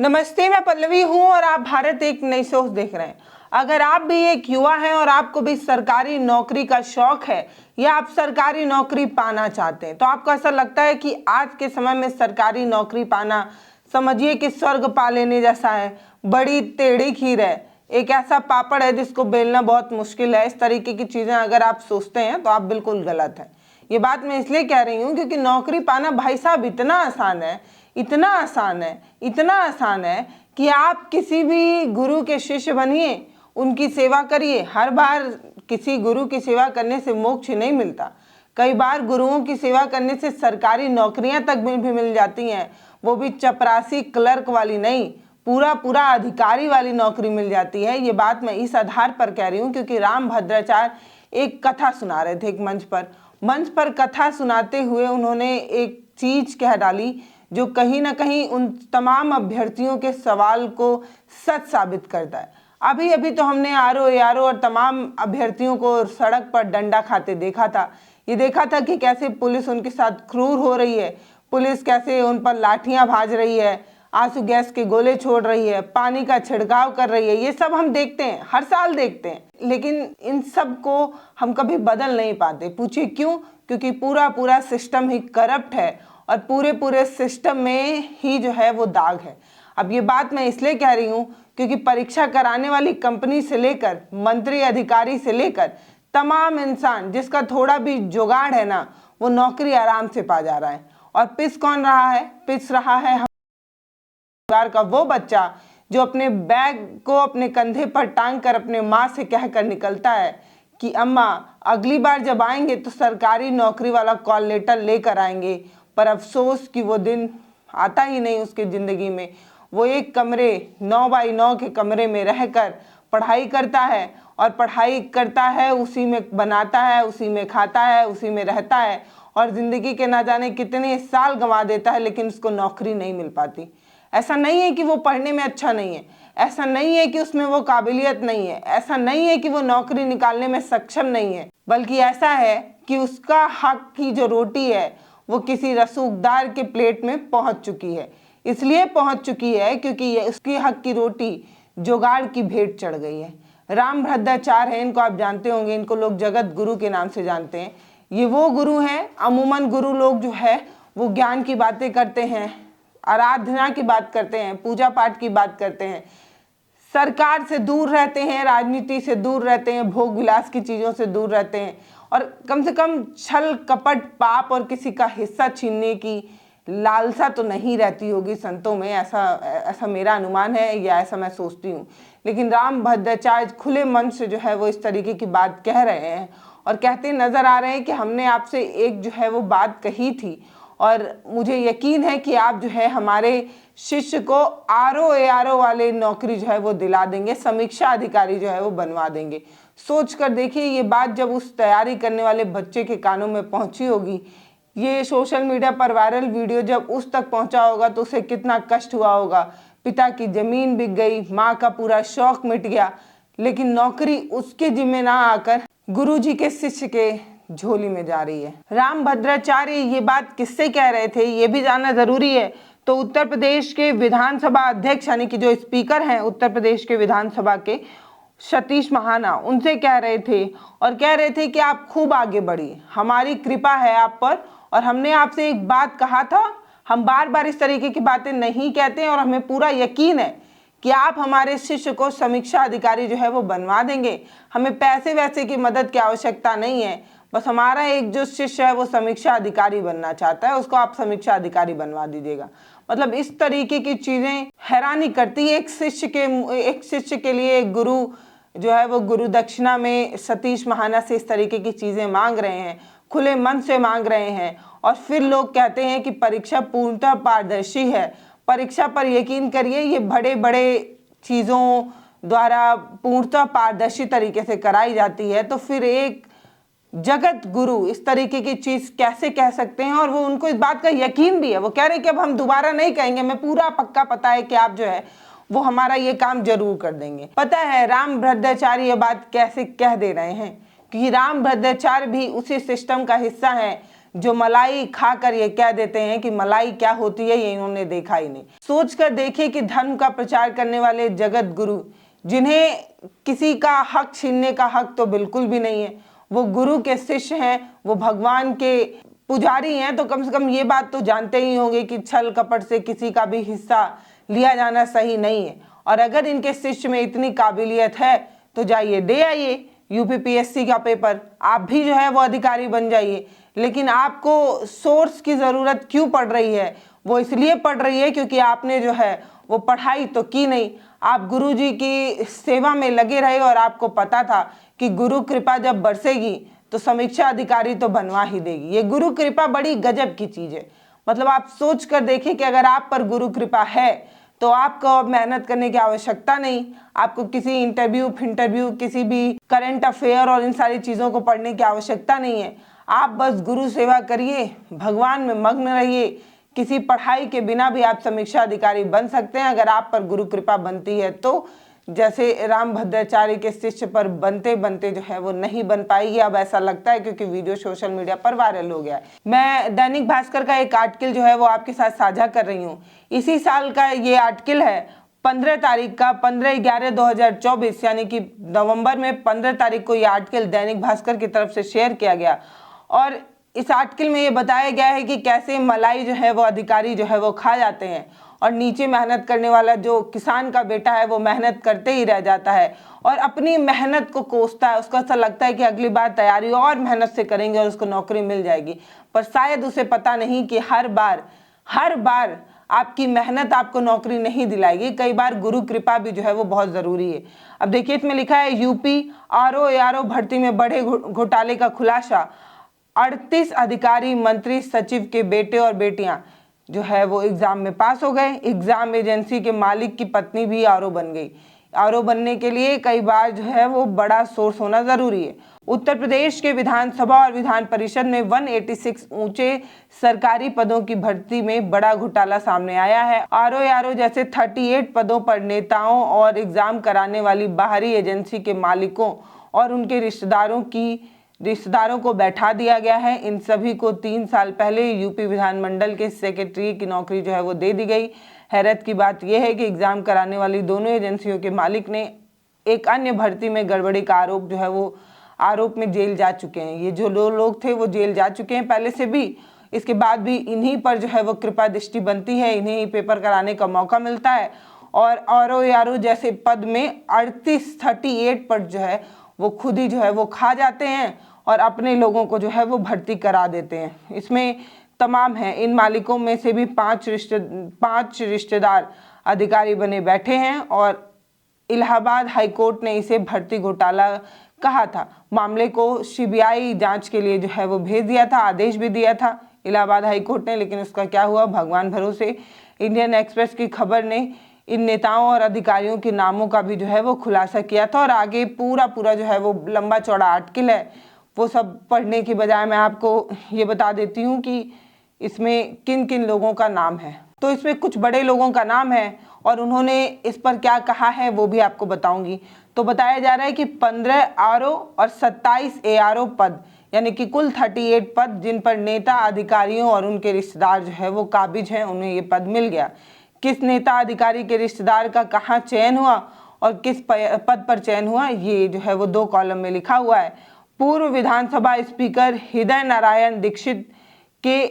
नमस्ते, मैं पल्लवी हूँ और आप भारत एक नई सोच देख रहे हैं। अगर आप भी एक युवा हैं और आपको भी सरकारी नौकरी का शौक है या आप सरकारी नौकरी पाना चाहते हैं, तो आपको ऐसा लगता है कि आज के समय में सरकारी नौकरी पाना समझिए कि स्वर्ग पा लेने जैसा है। बड़ी टेढ़ी खीर है, एक ऐसा पापड़ है जिसको बेलना बहुत मुश्किल है। इस तरीके की चीज़ें अगर आप सोचते हैं तो आप बिल्कुल गलत हैं। ये बात मैं इसलिए कह रही हूँ क्योंकि नौकरी पाना भाई साहब इतना आसान है, इतना आसान है, इतना आसान है कि आप किसी भी गुरु के शिष्य बनिए, उनकी सेवा करिए। हर बार किसी गुरु की सेवा करने से मोक्ष नहीं मिलता। कई बार गुरुओं की सेवा करने से सरकारी नौकरियां तक भी मिल जाती हैं, वो भी चपरासी क्लर्क वाली नहीं, पूरा पूरा अधिकारी वाली नौकरी मिल जाती है। ये बात मैं इस आधार पर कह रही हूँ क्योंकि रामभद्राचार्य एक कथा सुना रहे थे एक मंच पर कथा सुनाते हुए उन्होंने एक चीज कह डाली जो कहीं ना कहीं उन तमाम अभ्यर्थियों के सवाल को सच साबित करता है। अभी अभी तो हमने आरओ एआरओ और तमाम अभ्यर्थियों को सड़क पर डंडा खाते देखा था। ये देखा था कि कैसे पुलिस उनके साथ क्रूर हो रही है, पुलिस कैसे उन पर लाठियां भाज रही है, आंसू गैस के गोले छोड़ रही है, पानी का छिड़काव कर रही है। ये सब हम देखते हैं, हर साल देखते हैं, लेकिन इन सब को हम कभी बदल नहीं पाते। पूछिए क्यों? क्योंकि पूरा पूरा सिस्टम ही करप्ट है और पूरे पूरे सिस्टम में ही जो है वो दाग है। अब ये बात मैं इसलिए कह रही हूँ क्योंकि परीक्षा कराने वाली कंपनी से लेकर मंत्री अधिकारी से लेकर तमाम इंसान जिसका थोड़ा भी जुगाड़ है ना, वो नौकरी आराम से पा जा रहा है। और पिस कौन रहा है? पिस रहा है परिवार का वो बच्चा जो अपने बैग को अपने कंधे पर टांग कर अपने माँ से कहकर निकलता है कि अम्मा अगली बार जब आएंगे तो सरकारी नौकरी वाला कॉल लेटर लेकर आएंगे। पर अफसोस कि वो दिन आता ही नहीं उसकी ज़िंदगी में। वो एक कमरे 9 बाई 9 के कमरे में रहकर पढ़ाई करता है और पढ़ाई करता है, उसी में बनाता है, उसी में खाता है, उसी में रहता है और ज़िंदगी के ना जाने कितने साल गंवा देता है, लेकिन उसको नौकरी नहीं मिल पाती। ऐसा नहीं है कि वो पढ़ने में अच्छा नहीं है, ऐसा नहीं है कि उसमें वो काबिलियत नहीं है, ऐसा नहीं है कि वो नौकरी निकालने में सक्षम नहीं है, बल्कि ऐसा है कि उसका हक की जो रोटी है वो किसी रसूखदार के प्लेट में पहुंच चुकी है। इसलिए पहुंच चुकी है क्योंकि ये उसकी हक की रोटी जुगाड़ की भेंट चढ़ गई है। रामभद्राचार्य हैं, इनको आप जानते होंगे, इनको लोग जगत गुरु के नाम से जानते हैं। ये वो गुरु हैं, अमूमन गुरु लोग जो है वो ज्ञान की बातें करते हैं, आराधना की बात करते हैं, पूजा पाठ की बात करते हैं, सरकार से दूर रहते हैं, राजनीति से दूर रहते हैं, भोग विलास की चीज़ों से दूर रहते हैं और कम से कम छल कपट पाप और किसी का हिस्सा छीनने की लालसा तो नहीं रहती होगी संतों में। ऐसा मेरा अनुमान है या ऐसा मैं सोचती हूँ। लेकिन रामभद्राचार्य खुले मन से जो है वो इस तरीके की बात कह रहे हैं और कहते नज़र आ रहे हैं कि हमने आपसे एक जो है वो बात कही थी और मुझे यकीन है कि आप जो है हमारे शिष्य को आरओ एआरओ वाले नौकरी जो है वो दिला देंगे, समीक्षा अधिकारी जो है वो बनवा देंगे। सोच कर देखिए, ये बात जब उस तैयारी करने वाले बच्चे के कानों में पहुंची होगी, ये सोशल मीडिया पर वायरल वीडियो जब उस तक पहुंचा होगा तो उसे कितना कष्ट हुआ होगा। पिता की जमीन बिक गई, माँ का पूरा शौक मिट गया, लेकिन नौकरी उसके जिम्मे ना आकर गुरुजी के शिष्य के झोली में जा रही है। रामभद्राचार्य ये बात किससे कह रहे थे ये भी जानना जरूरी है। तो उत्तर प्रदेश के विधानसभा अध्यक्ष यानी कि जो स्पीकर हैं उत्तर प्रदेश के विधानसभा के, सतीश महाना, उनसे कह रहे थे और कह रहे थे कि आप खूब आगे बढ़िए, हमारी कृपा है आप पर और हमने आपसे एक बात कहा था, हम बार बार इस तरीके की बातें नहीं कहते हैं और हमें पूरा यकीन है कि आप हमारे शिष्य को समीक्षा अधिकारी जो है वो बनवा देंगे। हमें पैसे वैसे की मदद की आवश्यकता नहीं है, बस हमारा एक जो शिष्य है वो समीक्षा अधिकारी बनना चाहता है, उसको आप समीक्षा अधिकारी बनवा दीजिएगा। मतलब इस तरीके की चीज़ें हैरानी करती है। एक शिष्य के लिए एक गुरु जो है वो गुरु दक्षिणा में सतीश महाना से इस तरीके की चीज़ें मांग रहे हैं, खुले मन से मांग रहे हैं और फिर लोग कहते हैं कि परीक्षा पूर्णतः पारदर्शी है। परीक्षा पर यकीन करिए, ये बड़े बड़े चीज़ों द्वारा पूर्णतः पारदर्शी तरीके से कराई जाती है, तो फिर एक जगत गुरु इस तरीके की चीज कैसे कह सकते हैं? और वो उनको इस बात का यकीन भी है, वो कह रहे हैं कि अब हम दोबारा नहीं कहेंगे, मैं पूरा पक्का पता है कि आप जो है वो हमारा ये काम जरूर कर देंगे। पता है रामभद्राचार्य ये बात कैसे कह दे रहे हैं? क्योंकि रामभद्राचार्य भी उसी सिस्टम का हिस्सा है जो मलाई खाकर ये कह देते हैं कि मलाई क्या होती है ये इन्होंने देखा ही नहीं। सोचकर देखिए कि धर्म का प्रचार करने वाले जगत गुरु, जिन्हें किसी का हक छीनने का हक तो बिल्कुल भी नहीं है, वो गुरु के शिष्य हैं, वो भगवान के पुजारी हैं, तो कम से कम ये बात तो जानते ही होंगे कि छल कपट से किसी का भी हिस्सा लिया जाना सही नहीं है। और अगर इनके शिष्य में इतनी काबिलियत है तो जाइए दे आइए यूपीपीएससी का पेपर, आप भी जो है वो अधिकारी बन जाइए। लेकिन आपको सोर्स की ज़रूरत क्यों पड़ रही है? वो इसलिए पड़ रही है क्योंकि आपने जो है वो पढ़ाई तो की नहीं, आप गुरु जी की सेवा में लगे रहे और आपको पता था कि गुरु कृपा जब बरसेगी तो समीक्षा अधिकारी तो बनवा ही देगी। ये गुरु कृपा बड़ी गजब की चीज़ है। मतलब आप सोच कर देखिए कि अगर आप पर गुरु कृपा है तो आपको अब मेहनत करने की आवश्यकता नहीं, आपको किसी इंटरव्यू किसी भी करंट अफेयर और इन सारी चीज़ों को पढ़ने की आवश्यकता नहीं है। आप बस गुरु सेवा करिए, भगवान में मग्न रहिए, किसी पढ़ाई के बिना भी आप समीक्षा अधिकारी बन सकते हैं अगर आप पर गुरु कृपा बनती है तो। जैसे रामभद्राचार्य के शिष्य पर बनते बनते जो है वो नहीं बन पाएगी, अब ऐसा लगता है, क्योंकि वीडियो सोशल मीडिया पर वायरल हो गया है। मैं दैनिक भास्कर का एक आर्टिकल जो है वो आपके साथ साझा कर रही हूँ। इसी साल का ये आर्टिकल है, 15 तारीख का, 15/11/2024, यानी कि नवंबर में 15 तारीख को ये आर्टिकल दैनिक भास्कर की तरफ से शेयर किया गया। और इस आर्टिकल में ये बताया गया है कि कैसे मलाई जो है वो अधिकारी जो है वो खा जाते हैं और नीचे मेहनत करने वाला जो किसान का बेटा है वो मेहनत करते ही रह जाता है और अपनी मेहनत को कोसता है। उसको ऐसा लगता है कि अगली बार तैयारी और मेहनत से करेंगे और उसको नौकरी मिल जाएगी, पर शायद उसे पता नहीं कि हर बार आपकी मेहनत आपको नौकरी नहीं दिलाएगी। कई बार गुरु कृपा भी जो है वो बहुत ज़रूरी है। अब देखिए इसमें लिखा है, यूपी आरओ एआरओ भर्ती में बड़े घोटाले का खुलासा, 38 अधिकारी मंत्री सचिव के बेटे और बेटियां जो है वो एग्जाम में पास हो गए। एग्जाम एजेंसी के मालिक की पत्नी भी आरओ बन गई। आरओ बनने के लिए कई बार जो है वो बड़ा सोर्स होना जरूरी है। उत्तर प्रदेश के विधानसभा और विधान परिषद में 186 ऊंचे सरकारी पदों की भर्ती में बड़ा घोटाला सामने आया है। आरओ जैसे 38 पदों पर नेताओं और एग्जाम कराने वाली बाहरी एजेंसी के मालिकों और उनके रिश्तेदारों को बैठा दिया गया है। इन सभी को 3 साल पहले यूपी विधानमंडल के सेक्रेटरी की नौकरी जो है वो दे दी गई। हैरत की बात यह है कि एग्जाम कराने वाली दोनों एजेंसियों के मालिक ने एक अन्य भर्ती में गड़बड़ी का आरोप में जेल जा चुके हैं। ये जो लोग थे वो जेल जा चुके हैं पहले से भी, इसके बाद भी इन्हीं पर जो है वो कृपा दृष्टि बनती है, इन्हें ही पेपर कराने का मौका मिलता है। और आरओ जैसे पद में 38 पर जो है वो खुद ही जो है वो खा जाते हैं और अपने लोगों को जो है वो भर्ती करा देते हैं। इसमें तमाम है, इन मालिकों में से भी 5 रिश्तेदार अधिकारी बने बैठे हैं और इलाहाबाद हाईकोर्ट ने इसे भर्ती घोटाला कहा था। मामले को सीबीआई जांच के लिए जो है वो भेज दिया था, आदेश भी दिया था इलाहाबाद हाईकोर्ट ने, लेकिन उसका क्या हुआ भगवान भरोसे। इंडियन एक्सप्रेस की खबर ने इन नेताओं और अधिकारियों के नामों का भी जो है वो खुलासा किया था और आगे पूरा जो है वो लंबा चौड़ा आर्टिकल है, वो सब पढ़ने की बजाय मैं आपको ये बता देती हूँ कि इसमें किन किन लोगों का नाम है। तो इसमें कुछ बड़े लोगों का नाम है और उन्होंने इस पर क्या कहा है वो भी आपको बताऊंगी। तो बताया जा रहा है कि 15 आरओ और 27 एआरओ पद, यानी कि कुल 38 पद जिन पर नेता अधिकारियों और उनके रिश्तेदार जो है वो काबिज हैं, उन्हें ये पद मिल गया। किस नेता अधिकारी के रिश्तेदार का कहाँ चयन हुआ और किस पद पर चयन हुआ, ये जो है वो 2 कॉलम में लिखा हुआ है। पूर्व विधानसभा स्पीकर हृदय नारायण दीक्षित के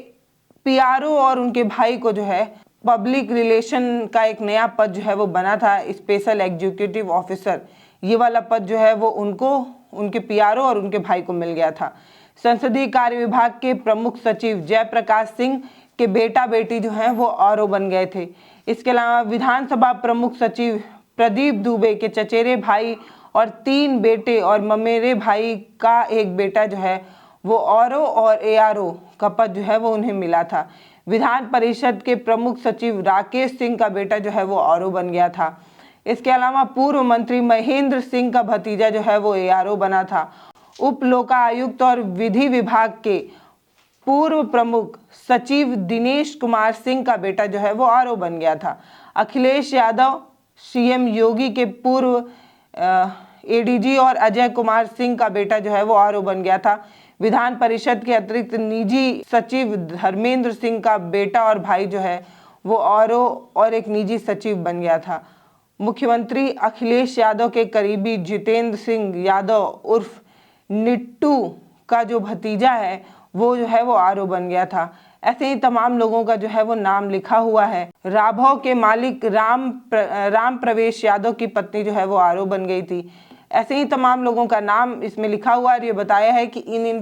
पीआरओ और उनके भाई को जो है पब्लिक रिलेशन का एक नया पद जो है वो बना था, स्पेशल एग्जीक्यूटिव ऑफिसर। ये वाला पद जो है वो उनके पीआरओ और उनके भाई को मिल गया था। संसदीय कार्य विभाग के प्रमुख सचिव जयप्रकाश सिंह के बेटा बेटी जो हैं वो आरओ बन गए थे। इसके अलावा विधानसभा प्रमुख सचिव प्रदीप दुबे के चचेरे भाई और 3 बेटे और ममेरे भाई का एक बेटा जो है वो आरओ और एआरओ का पद जो है वो उन्हें मिला था। विधान परिषद के प्रमुख सचिव राकेश सिंह का बेटा जो है वो आरओ बन गया था। इसके अलावा पूर्व मंत्री महेंद्र सिंह का भतीजा जो है वो एआरओ बना था। उप लोकायुक्त और विधि विभाग के पूर्व प्रमुख सचिव दिनेश कुमार सिंह का बेटा जो है वो आरओ बन गया था। अखिलेश यादव, सीएम योगी के पूर्व एडीजी और अजय कुमार सिंह का बेटा जो है वो आरओ बन गया था। विधान परिषद के अतिरिक्त निजी सचिव धर्मेंद्र सिंह का बेटा और भाई जो है वो और एक निजी सचिव बन गया था। मुख्यमंत्री अखिलेश यादव के करीबी जितेंद्र सिंह यादव उर्फ निट्टू का जो भतीजा है वो जो है वो आरओ बन गया था। ऐसे ही तमाम लोगों का जो है वो नाम लिखा हुआ है। राभव के मालिक राम प्रवेश यादव की पत्नी जो है वो आरओ बन गई थी। ऐसे ही तमाम लोगों का नाम इसमें लिखा हुआ है। ये बताया है कि इन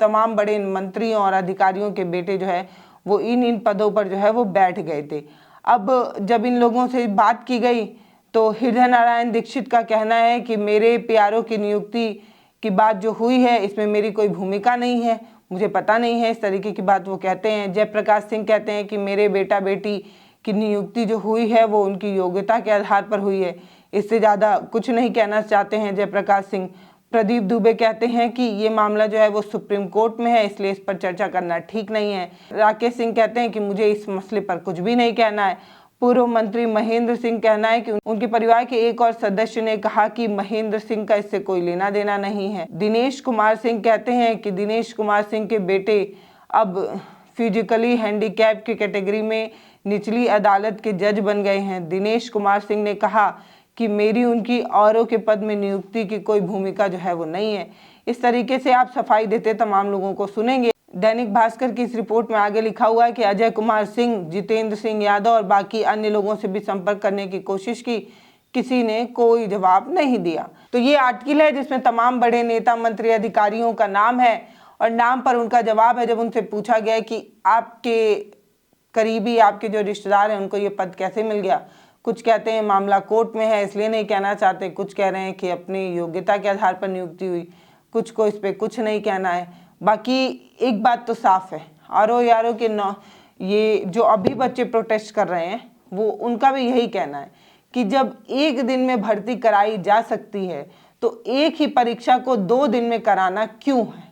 तमाम बड़े मंत्रियों और अधिकारियों के बेटे जो है वो इन पदों पर जो है वो बैठ गए थे। अब जब इन लोगों से बात की गई तो हृदय नारायण दीक्षित का कहना है कि मेरे प्यारों की नियुक्ति की बात जो हुई है इसमें मेरी कोई भूमिका नहीं है, मुझे पता नहीं है, इस तरीके की बात वो कहते हैं। जयप्रकाश सिंह कहते हैं कि मेरे बेटा बेटी की नियुक्ति जो हुई है वो उनकी योग्यता के आधार पर हुई है, इससे ज़्यादा कुछ नहीं कहना चाहते हैं जयप्रकाश सिंह। प्रदीप दुबे कहते हैं कि ये मामला जो है वो सुप्रीम कोर्ट में है, इसलिए इस पर चर्चा करना ठीक नहीं है। राकेश सिंह कहते हैं कि मुझे इस मसले पर कुछ भी नहीं कहना है। पूर्व मंत्री महेंद्र सिंह कहना है कि उनके परिवार के एक और सदस्य ने कहा कि महेंद्र सिंह का इससे कोई लेना देना नहीं है। दिनेश कुमार सिंह कहते हैं कि दिनेश कुमार सिंह के बेटे अब फिजिकली हैंडीकैप की कैटेगरी में निचली अदालत के जज बन गए हैं। दिनेश कुमार सिंह ने कहा कि मेरी उनकी औरों के पद में नियुक्ति की कोई भूमिका जो है वो नहीं है। इस तरीके से आप सफाई देते तमाम लोगों को सुनेंगे। दैनिक भास्कर की इस रिपोर्ट में आगे लिखा हुआ है कि अजय कुमार सिंह, जितेंद्र सिंह यादव और बाकी अन्य लोगों से भी संपर्क करने की कोशिश की, किसी ने कोई जवाब नहीं दिया। तो ये आर्टिकल है जिसमें तमाम बड़े नेता मंत्री अधिकारियों का नाम है और नाम पर उनका जवाब है। जब उनसे पूछा गया कि आपके करीबी, आपके जो रिश्तेदार हैं उनको ये पद कैसे मिल गया, कुछ कहते हैं मामला कोर्ट में है इसलिए नहीं कहना चाहते, कुछ कह रहे हैं कि अपनी योग्यता के आधार पर नियुक्ति हुई, कुछ को इस पर कुछ नहीं कहना है। बाकी एक बात तो साफ है, आरओ यारो के ये जो अभी बच्चे प्रोटेस्ट कर रहे हैं वो उनका भी यही कहना है कि जब एक दिन में भर्ती कराई जा सकती है तो एक ही परीक्षा को 2 दिन में कराना क्यों है।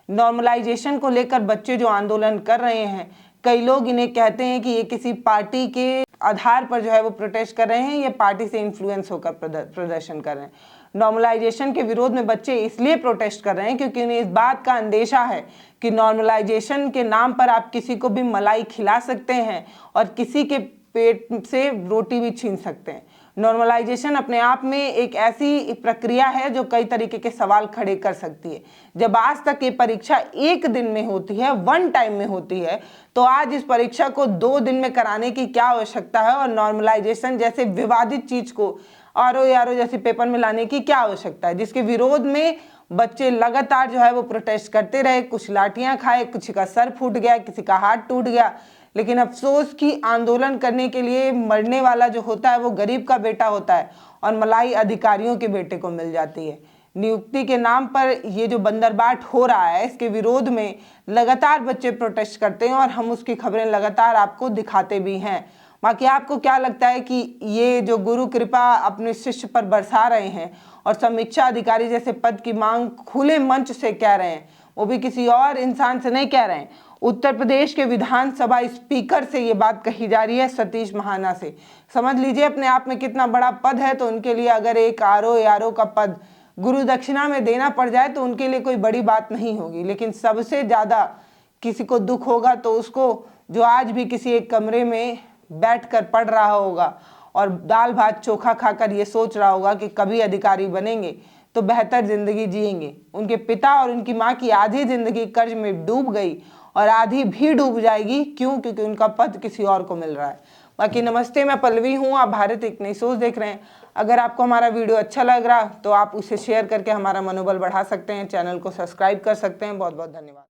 नॉर्मलाइजेशन को लेकर बच्चे जो आंदोलन कर रहे हैं, कई लोग इन्हें कहते हैं कि ये किसी पार्टी के आधार पर जो है वो प्रोटेस्ट कर रहे हैं, ये पार्टी से इन्फ्लुएंस होकर प्रदर्शन कर रहे हैं। नॉर्मलाइजेशन के विरोध में बच्चे इसलिए प्रोटेस्ट कर रहे हैं क्योंकि उन्हें इस बात का अंदेशा है कि नॉर्मलाइजेशन के नाम पर आप किसी को भी मलाई खिला सकते हैं और किसी के पेट से रोटी भी छीन सकते हैं। नॉर्मलाइजेशन अपने आप में एक ऐसी प्रक्रिया है जो कई तरीके के सवाल खड़े कर सकती है। जब आज तक ये परीक्षा एक दिन में होती है, 1 टाइम में होती है, तो आज इस परीक्षा को 2 दिन में कराने की क्या आवश्यकता है और नॉर्मलाइजेशन जैसे विवादित चीज को आरओ यारो जैसे पेपर में लाने की क्या आवश्यकता है, जिसके विरोध में बच्चे लगातार जो है वो प्रोटेस्ट करते रहे। कुछ लाठियां खाए, किसी का सर फूट गया, किसी का हाथ टूट गया, लेकिन अफसोस कि आंदोलन करने के लिए मरने वाला जो होता है वो गरीब का बेटा होता है और मलाई अधिकारियों के बेटे को मिल जाती है। नियुक्ति के नाम पर ये जो बंदरबाट हो रहा है इसके विरोध में लगातार बच्चे प्रोटेस्ट करते हैं और हम उसकी खबरें लगातार आपको दिखाते भी हैं। बाकी आपको क्या लगता है कि ये जो गुरु कृपा अपने शिष्य पर बरसा रहे हैं और समीक्षा अधिकारी जैसे पद की मांग खुले मंच से कह रहे हैं, वो भी किसी और इंसान से नहीं कह रहे हैं, उत्तर प्रदेश के विधानसभा स्पीकर से ये बात कही जा रही है, सतीश महाना से। समझ लीजिए अपने आप में कितना बड़ा पद है। तो उनके लिए अगर एक आरओ यारो का पद गुरु दक्षिणा में देना पड़ जाए तो उनके लिए कोई बड़ी बात नहीं होगी, लेकिन सबसे ज़्यादा किसी को दुख होगा तो उसको जो आज भी किसी एक कमरे में बैठकर पढ़ रहा होगा और दाल भात चोखा खाकर ये सोच रहा होगा कि कभी अधिकारी बनेंगे तो बेहतर जिंदगी जिएंगे। उनके पिता और उनकी माँ की आधी जिंदगी कर्ज में डूब गई और आधी भी डूब जाएगी। क्यों? क्योंकि उनका पद किसी और को मिल रहा है। बाकी नमस्ते, मैं पल्लवी हूँ, आप भारत एक नई सोच देख रहे हैं। अगर आपको हमारा वीडियो अच्छा लग रहा तो आप उसे शेयर करके हमारा मनोबल बढ़ा सकते हैं, चैनल को सब्सक्राइब कर सकते हैं। बहुत बहुत धन्यवाद।